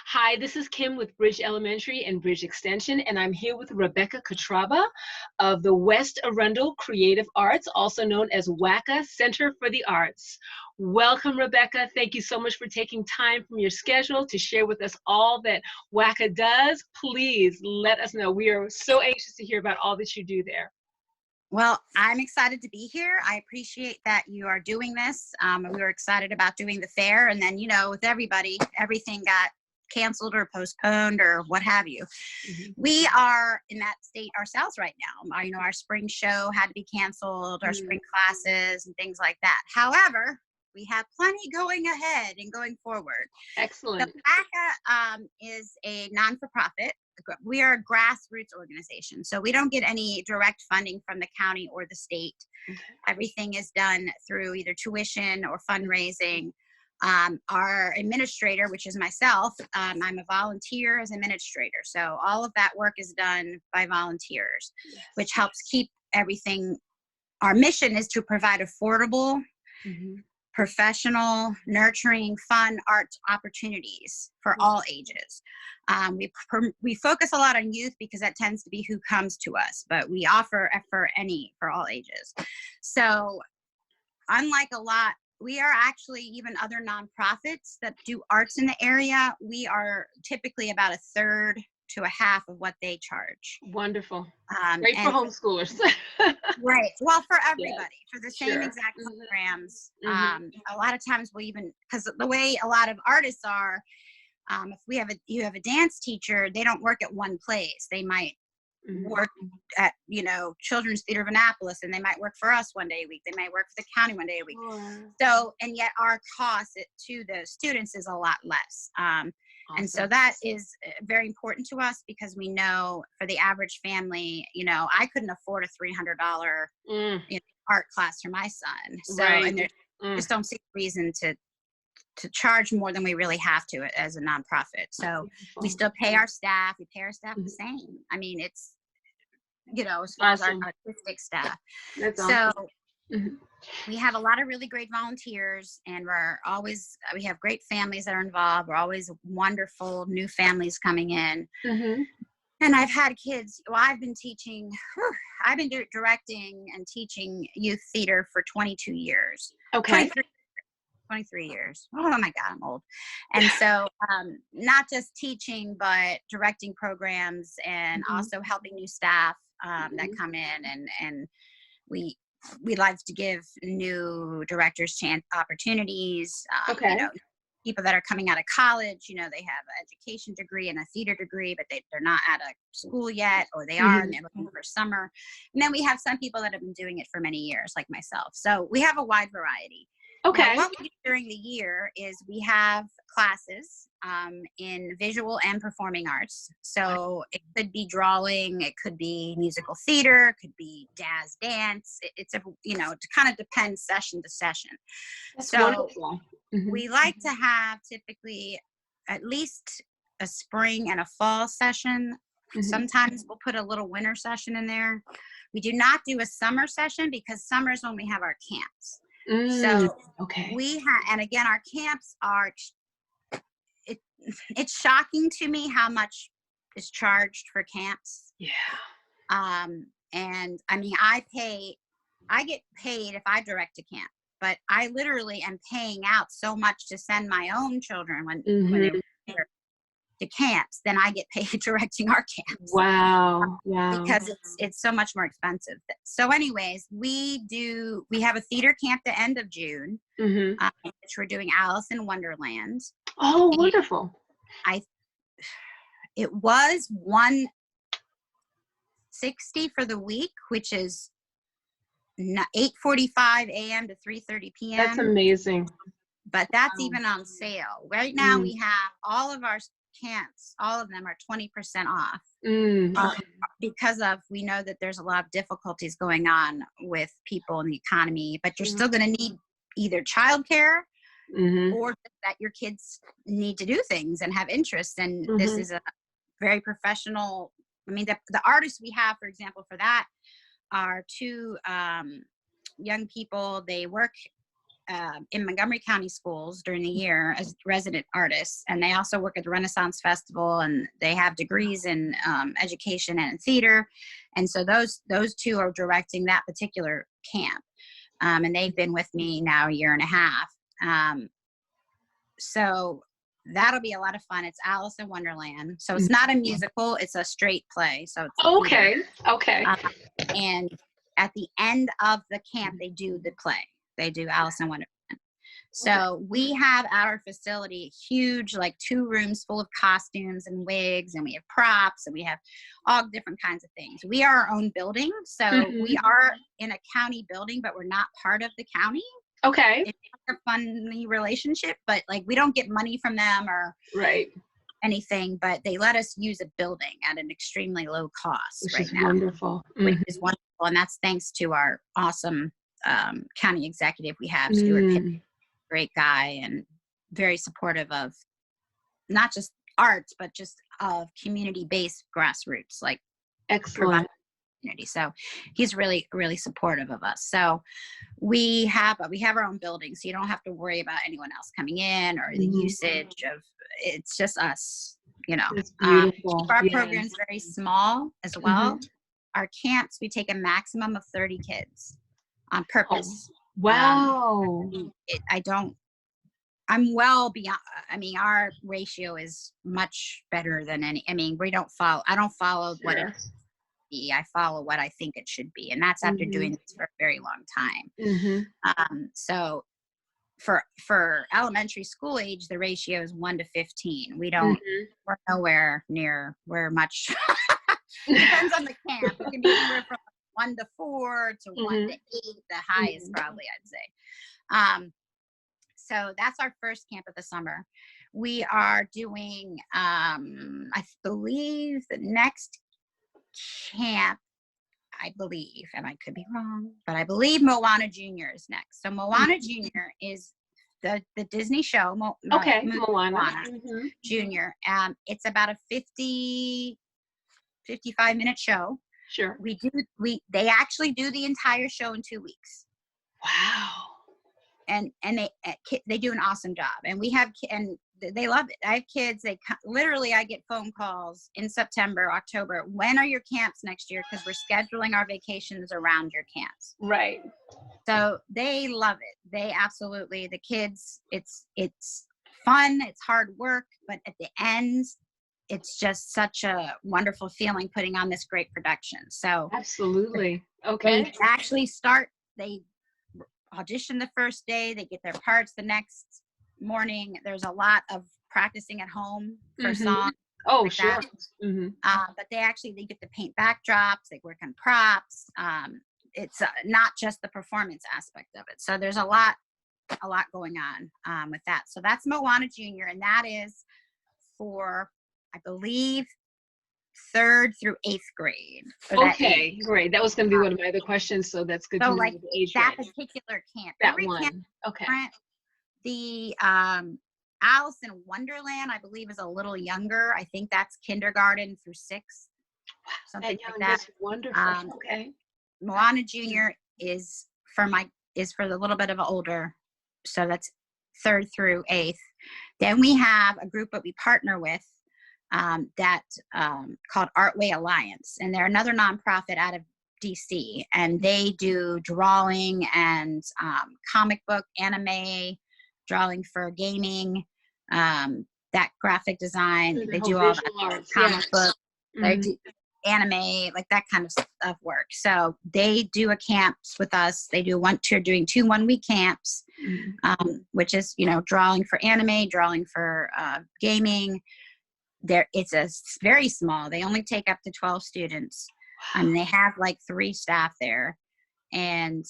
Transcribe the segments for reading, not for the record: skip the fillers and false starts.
Hi, this is Kim with Bridge Elementary and Bridge Extension, and I'm here with Rebecca Catraba of the West Arundel Creative Arts, also known as WACA Center for the Arts. Welcome, Rebecca. Thank you so much for taking time from your schedule to share with us all that WACA does. Please let us know. We are so anxious to hear about all that you do there. Well, I'm excited to be here. I appreciate that you are doing this. We were excited about doing the fair, and then, with everybody, everything got canceled or postponed or what have you. Mm-hmm. We are in that state ourselves right now. Our spring show had to be canceled, our spring classes and things like that. However, we have plenty going ahead and going forward. Excellent. The WACA is a non-for-profit. We are a grassroots organization, so we don't get any direct funding from the county or the state. Okay. Everything is done through either tuition or fundraising. Our administrator, which is myself, I'm a volunteer as administrator, so all of that work is done by volunteers, yes, which helps keep everything. Our mission is to provide affordable, professional, nurturing, fun arts opportunities for all ages. We focus a lot on youth because that tends to be who comes to us, but we offer for all ages. So unlike we are actually even other nonprofits that do arts in the area. We are typically about a third to a half of what they charge. Wonderful. Great for homeschoolers. Right. Well, for everybody, for the same exact programs. A lot of times because the way a lot of artists are, if you have a dance teacher, they don't work at one place. They might work at, Children's Theater of Annapolis, and they might work for us one day a week. They might work for the county one day a week. So, and yet our cost to the students is a lot less. Awesome. And so that is very important to us because we know for the average family, I couldn't afford a $300 art class for my son. So, and there just don't see a reason to charge more than we really have to as a nonprofit. So we still pay our staff. We pay our staff the same. I mean, it's, as far as our artistic staff. That's awesome. We have a lot of really great volunteers, and we have great families that are involved. We're always wonderful new families coming in. And I've had kids. Well, I've been teaching. I've been directing and teaching youth theater for 22 years. Okay. 23 years. Oh my God, I'm old. And so not just teaching, but directing programs and also helping new staff that come in. And we like to give new directors opportunities. People that are coming out of college, they have an education degree and a theater degree, but they're not out of school yet, or they are, and they're looking for summer. And then we have some people that have been doing it for many years, like myself. So we have a wide variety. Okay. Now, what we do during the year is we have classes in visual and performing arts. So it could be drawing, it could be musical theater, it could be jazz dance. It kind of depends session to session. That's wonderful. We like to have typically at least a spring and a fall session. Sometimes we'll put a little winter session in there. We do not do a summer session because summer is when we have our camps. So we have, and again, our camps are, it's shocking to me how much is charged for camps. Yeah. And I mean, I get paid if I direct a camp, but I literally am paying out so much to send my own children when they're to camps, then I get paid directing our camps. Wow. Because it's so much more expensive. So anyways, we have a theater camp at the end of June, which we're doing Alice in Wonderland. Oh, wonderful. It was $160 for the week, which is 8:45 a.m. to 3:30 p.m. That's amazing. But that's even on sale. Right now we have all of our camps, all of them are 20% off because we know that there's a lot of difficulties going on with people in the economy, but you're still going to need either childcare or that your kids need to do things and have interests. And this is a very professional. I mean, the artists we have, for example, for that are two young people. They work in Montgomery County schools during the year as resident artists, and they also work at the Renaissance Festival, and they have degrees in education and in theater, and so those two are directing that particular camp, and they've been with me now a year and a half. So that'll be a lot of fun. It's Alice in Wonderland, so it's not a musical; it's a straight play. So it's okay. And at the end of the camp, they do the play. They do Alice in Wonderland. So we have at our facility huge, like 2 rooms full of costumes and wigs, and we have props, and we have all different kinds of things. We are our own building, so we are in a county building, but we're not part of the county. Okay. It's like a funny relationship, but like we don't get money from them or anything, but they let us use a building at an extremely low cost. Which right is now, wonderful. which is wonderful, and that's thanks to our awesome county executive we have, Stuart Pitt, great guy and very supportive of not just arts, but just of community-based grassroots, like excellent community. So he's really, really supportive of us. So we have our own building, so you don't have to worry about anyone else coming in or the usage of. It's just us, you know. It's beautiful. Our program's very small as well. Our camps, we take a maximum of 30 kids on purpose. Wow. I'm well beyond, I mean, our ratio is much better than I don't follow what it should be. I follow what I think it should be. And that's after doing this for a very long time. So for elementary school age, the ratio is 1 to 15. We're nowhere near, we're much, depends on the camp. It can be anywhere from 1 to 4 to 1 to 8, the highest probably, I'd say. So that's our first camp of the summer. We are doing, I believe the next camp, and I could be wrong, but I believe Moana Junior is next. So Moana Junior is the Disney show, Moana Junior. It's about a 55-minute show. Sure. They actually do the entire show in 2 weeks. Wow. And they do an awesome job, and they love it. I have kids. I get phone calls in September, October. When are your camps next year? Because we're scheduling our vacations around your camps. Right. So they love it. They absolutely, the kids. It's fun. It's hard work, but at the end, it's just such a wonderful feeling putting on this great production. So absolutely. Okay. They actually they audition the first day, they get their parts the next morning. There's a lot of practicing at home for songs. Oh, like sure. But they get to paint backdrops, they work on props. It's not just the performance aspect of it. So there's a lot going on with that. So that's Moana Junior, and that is for, I believe, 3rd through 8th grade. Okay, great. That was going to be one of my other questions, so that's good to know like the age that range. particular camp. That one. Camp okay. The Alice in Wonderland, I believe, is a little younger. I think that's kindergarten through 6th, something like that. That's wonderful. Okay. Moana Junior is for the little bit of an older, so that's 3rd through 8th. Then we have a group that we partner with called Artway Alliance, and they're another nonprofit out of DC, and they do drawing and comic book, anime, drawing for gaming, that graphic design. They do all that comic book, they do anime, like that kind of work. So they do a camps with us. They do doing 2 1-week camps, which is, drawing for anime, drawing for gaming. It's very small. They only take up to 12 students. They have like 3 staff there. And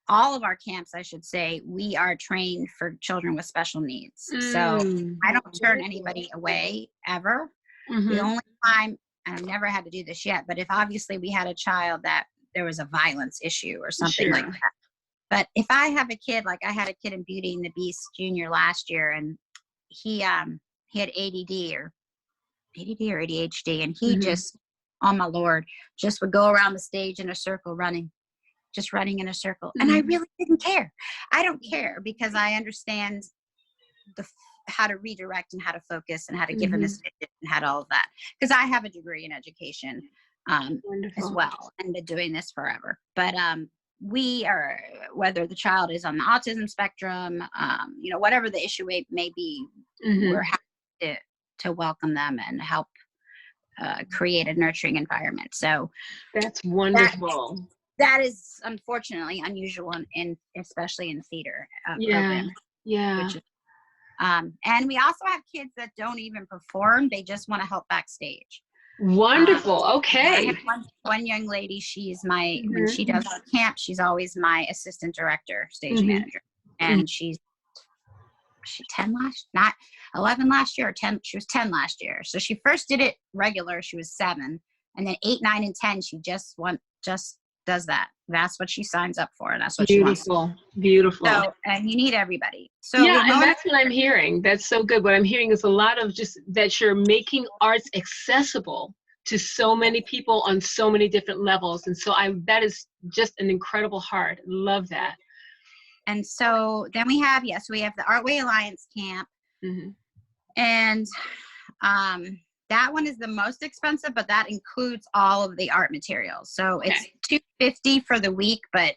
all of our camps, I should say, we are trained for children with special needs. So I don't turn anybody away ever. The only time, and I've never had to do this yet, but if obviously we had a child that there was a violence issue or something like that. But if I have a kid, like I had a kid in Beauty and the Beast Junior last year, and he had ADD or ADHD, and he just, oh my Lord, just would go around the stage in a circle running. just running in a circle. And I really didn't care. I don't care because I understand how to redirect and how to focus and how to give them this vision and how to all of that. Because I have a degree in education as well and been doing this forever. But we are, whether the child is on the autism spectrum, you know, whatever the issue may be, we're happy to welcome them and help create a nurturing environment. So that's wonderful. That is unfortunately unusual in especially in theater programs. Yeah. Which is, and we also have kids that don't even perform; they just want to help backstage. Wonderful. Okay. I have one young lady. She's my when she does camp, she's always my assistant director, stage manager, and she's 10 not 11 last year or 10. She was 10 last year. So she first did it regular. She was 7, and then 8, 9, and 10. She just does that. That's what she signs up for, and that's what she wants. Beautiful. So, and you need everybody. So yeah, and that's what I'm hearing. That's so good. What I'm hearing is a lot of just that you're making arts accessible to so many people on so many different levels, and so that is just an incredible heart. Love that. And so then we have we have the Artway Alliance camp, and that one is the most expensive, but that includes all of the art materials. So it's $250 for the week, but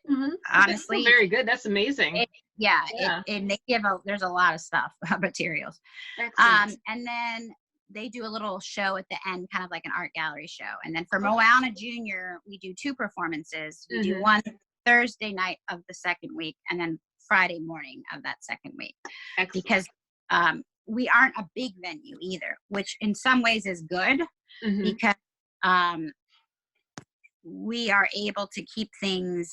honestly, that's very good. That's amazing. There's a lot of stuff, materials. And then they do a little show at the end, kind of like an art gallery show. And then for Moana Junior, we do 2 performances. We do one Thursday night of the second week, and then Friday morning of that second week. Excellent. Because we aren't a big venue either, which in some ways is good because we are able to keep things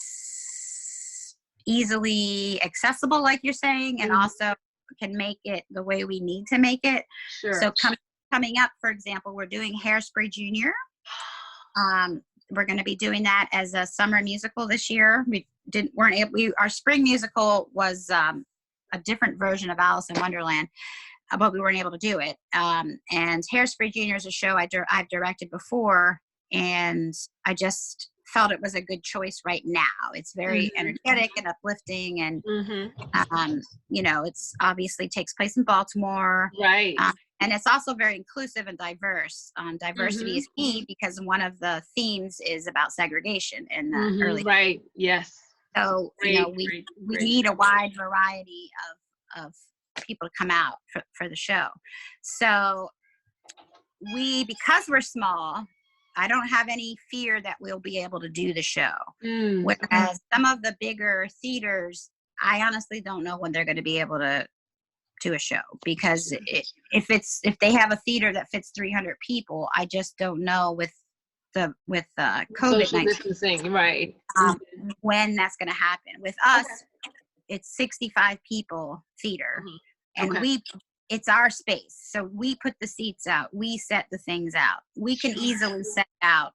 easily accessible, like you're saying, and also can make it the way we need to make it. Sure. So coming up, for example, we're doing Hairspray Junior. We're going to be doing that as a summer musical this year. Our spring musical was a different version of Alice in Wonderland, but we weren't able to do it. And Hairspray Junior is a show I've directed before, and I just felt it was a good choice right now. It's very energetic and uplifting, and you know, it's obviously takes place in Baltimore, right? And it's also very inclusive and diverse. Diversity is key because one of the themes is about segregation in the early. Right. Yes. So you know, we need a wide variety of people to come out for the show. So because we're small, I don't have any fear that we'll be able to do the show. Whereas some of the bigger theaters, I honestly don't know when they're going to be able to do a show, because if they have a theater that fits 300 people, I just don't know with COVID-19, right? When that's going to happen. With us, it's 65 people theater, and it's our space, so we put the seats out, we set the things out, we can easily set out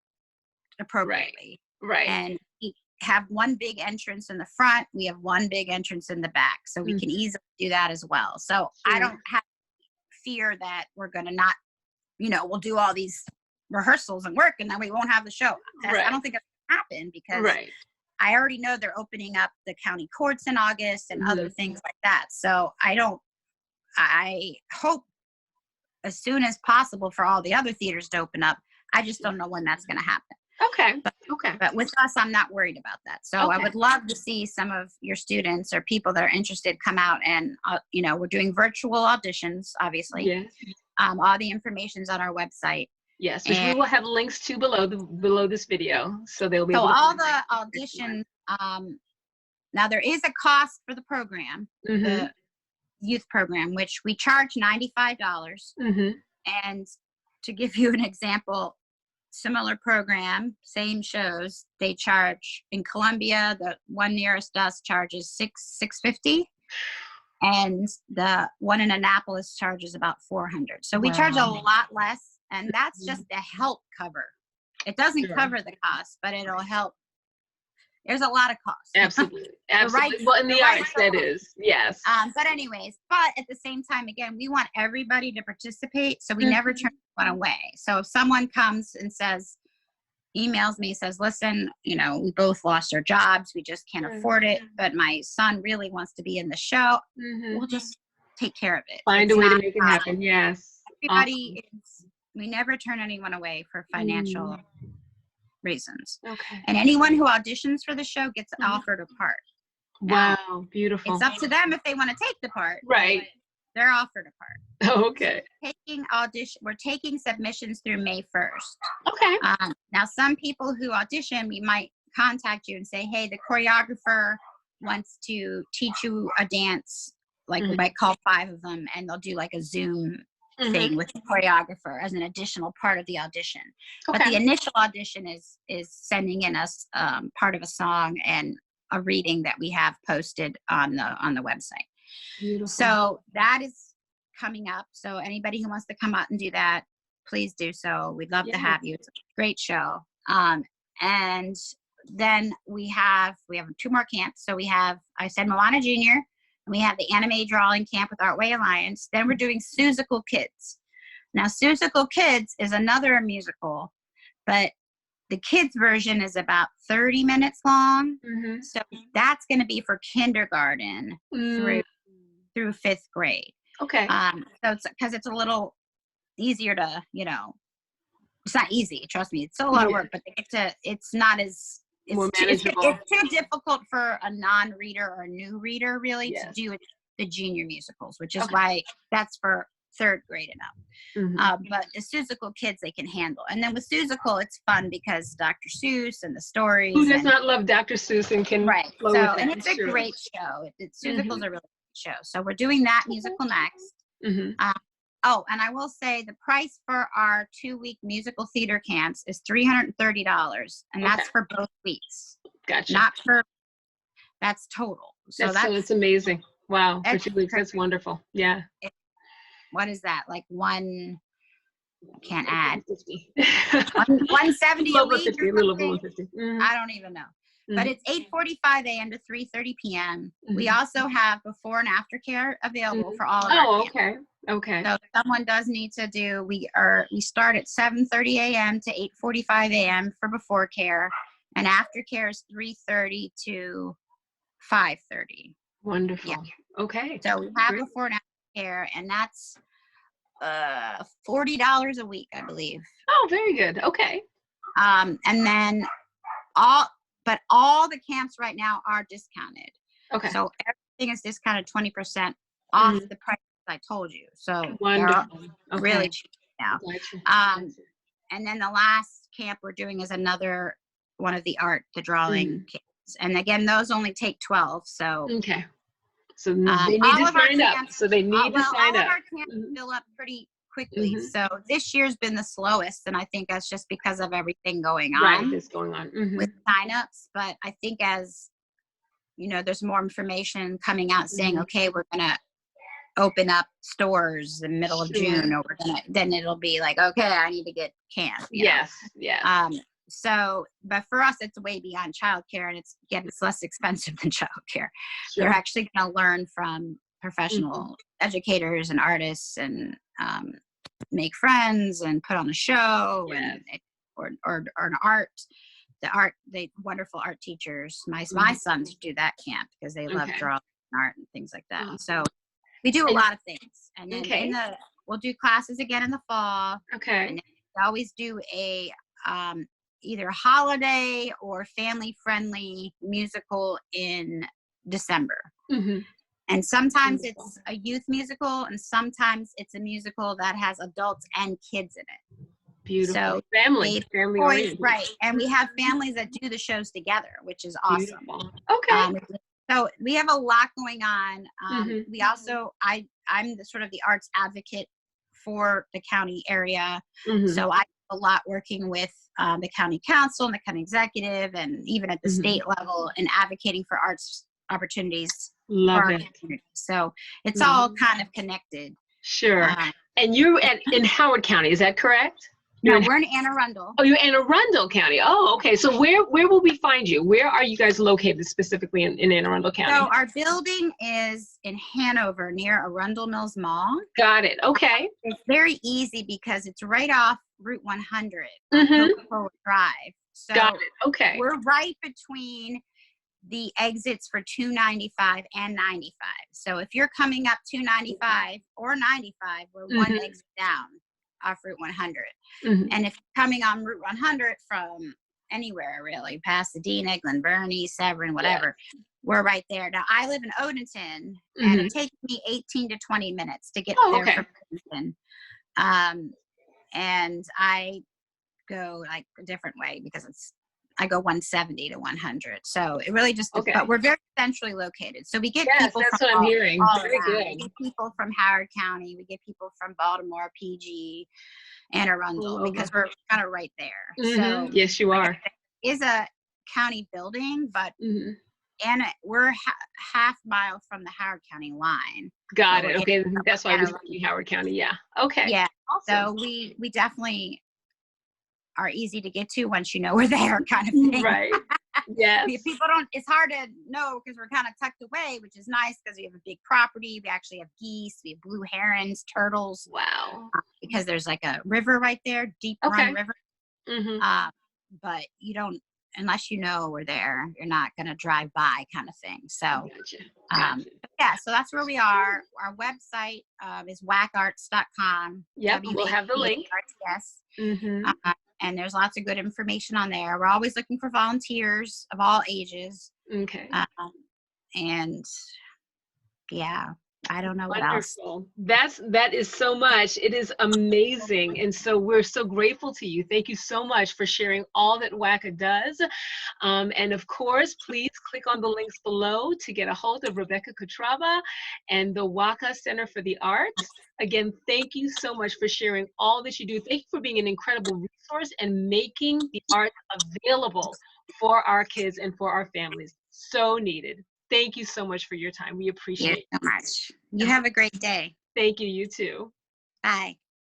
appropriately, right? And we have one big entrance in the front, we have one big entrance in the back, so we can easily do that as well. So I don't have fear that we're going to not, you know, we'll do all these rehearsals and work and then we won't have the show. I don't think it's going to happen, because I already know they're opening up the county courts in August and other things like that. So I hope as soon as possible for all the other theaters to open up. I just don't know when that's going to happen. But with us, I'm not worried about that. So I would love to see some of your students or people that are interested come out, and you know, we're doing virtual auditions, obviously. Yes. All the information's on our website. Yes, which we will have links to below this video, so they'll be able to all the auditions. Now there is a cost for the program, the youth program, which we charge $95. And to give you an example, similar program, same shows, they charge in Columbia, the one nearest us charges $650, and the one in Annapolis charges about $400. So we charge a lot less, and that's just to help cover. It doesn't cover the cost, but it'll help. There's a lot of costs. Absolutely. Absolutely. Well, in the arts, that is. Yes. But anyways, but at the same time, again, we want everybody to participate, so we never turn one away. So if someone comes and says, emails me, says, listen, you know, we both lost our jobs. We just can't afford it. But my son really wants to be in the show. We'll just take care of it. Find a way to make it happen. Yes. Everybody is, we never turn anyone away for financial reasons. Okay. And anyone who auditions for the show gets offered a part. Wow. Now, Beautiful. it's up to them if they want to take the part. Right. They're offered a part. Okay. We're taking submissions through May 1st. Okay. Now, some people who audition, we might contact you and say, hey, the choreographer wants to teach you a dance. Like we might call 5 of them, and they'll do like a Zoom thing with the choreographer as an additional part of the audition. Okay. But the initial audition is sending in us part of a song and a reading that we have posted on the website. Beautiful. So that is coming up. So anybody who wants to come out and do that, please do so. We'd love to have you. It's a great show. And then we have 2 more camps. So we have, I said, Moana Junior, and we have the anime drawing camp with Artway Alliance. Then we're doing Seussical Kids. Now, Seussical Kids is another musical, but the kids version is about 30 minutes long. So that's going to be for kindergarten through 5th grade. Okay. So it's because it's a little easier to, you know, it's not easy. Trust me, it's still a lot of work, but it's not as more manageable. It's too difficult for a non-reader or a new reader really to do the junior musicals, which is why that's for 3rd grade and up. But the Seussical Kids they can handle. And then with Seussical, it's fun because Dr. Seuss and the stories. Who does not love Dr. Seuss and can flow with it? And it's a great show. Seussical's a really good show. So we're doing that musical next. Oh, and I will say the price for our 2-week musical theater camps is $330, and that's for both weeks. Gotcha. That's total. So it's amazing. Wow, for 2 weeks, that's wonderful. Yeah. What is that? Like I can't add. 170 a week. A little over 150. I don't even know. But it's 8:45 a.m. to 3:30 p.m. We also have before and after care available for all of our camps. Okay. So if someone does need to do, we start at 7:30 a.m. to 8:45 a.m. for before care, and after care is 3:30 to 5:30. Wonderful. Yeah. Okay. So we have before and after care, and that's $40 a week, I believe. Oh, very good. Okay. And then all the camps right now are discounted. Okay. So everything is discounted 20% off the price I told you. So wonderful. Really cheap now. And then the last camp we're doing is another one of the drawing camps. And again, those only take 12. So okay. So they need to sign up. So they need to sign up. All of our camps fill up pretty quickly. So this year's been the slowest, and I think that's just because of everything going on. Right, that's going on with signups. But I think as you know, there's more information coming out saying, okay, we're gonna open up stores in the middle of June, or then it'll be like, okay, I need to get camp. Yes. So, but for us, it's way beyond childcare, and it's less expensive than childcare. They're actually going to learn from professional educators and artists, and make friends and put on a show, or an art. The wonderful art teachers. My sons do that camp because they love drawing and art and things like that. So we do a lot of things, and then we'll do classes again in the fall. Okay. And we always do a either holiday or family-friendly musical in December. And sometimes it's a youth musical, and sometimes it's a musical that has adults and kids in it. Beautiful. So family oriented. Right. And we have families that do the shows together, which is awesome. Beautiful. Okay. So we have a lot going on. We also, I'm the arts advocate for the county area. So I do a lot working with the county council and the county executive, and even at the state level, and advocating for arts opportunities. Love it. So it's all kind of connected. Sure. And you're in Howard County, is that correct? No, we're in Anne Arundel. Oh, you're in Arundel County. Oh, okay. So where will we find you? Where are you guys located specifically in Anne Arundel County? So our building is in Hanover near Arundel Mills Mall. Got it. Okay. It's very easy because it's right off Route 100 on Coca-Cola Drive. So got it. Okay. we're right between the exits for 295 and 95. So if you're coming up 295 or 95, we're one exit down off Route 100. And if you're coming on Route 100 from anywhere really, Pasadena, Glen Burnie, Severn, whatever, we're right there. Now I live in Odenton, and it takes me 18 to 20 minutes to get there from Odenton. And I go like a different way because I go 170 to 100. So it really just, but we're very centrally located. So we get people that's from what I'm hearing. Very good. We get people from Howard County. We get people from Baltimore, PG, Anne Arundel, because we're kind of right there. So yes, you are. It is a county building, but and we're half mile from the Howard County line. Got it. Okay, that's why I was thinking Howard County. Yeah. Okay. Yeah. Awesome. So we definitely are easy to get to once you know we're there, kind of thing. Right. Yes. People don't, it's hard to know because we're kind of tucked away, which is nice because we have a big property. We actually have geese, we have blue herons, turtles. Wow. Because there's like a river right there, deep run river. But you don't, unless you know we're there, you're not going to drive by, kind of thing. So, gotcha. Yeah, so that's where we are. Our website is wacarts.com. Yep, we'll have the link. Yes. And there's lots of good information on there. We're always looking for volunteers of all ages. Okay. And yeah, I don't know what else. That is so much. It is amazing. And so we're so grateful to you. Thank you so much for sharing all that WACA does. And of course, please click on the links below to get a hold of Rebecca Cotraba and the WACA Center for the Arts. Again, thank you so much for sharing all that you do. Thank you for being an incredible resource and making the art available for our kids and for our families. So needed. Thank you so much for your time. We appreciate it. So much. You have a great day. Thank you. You too. Bye.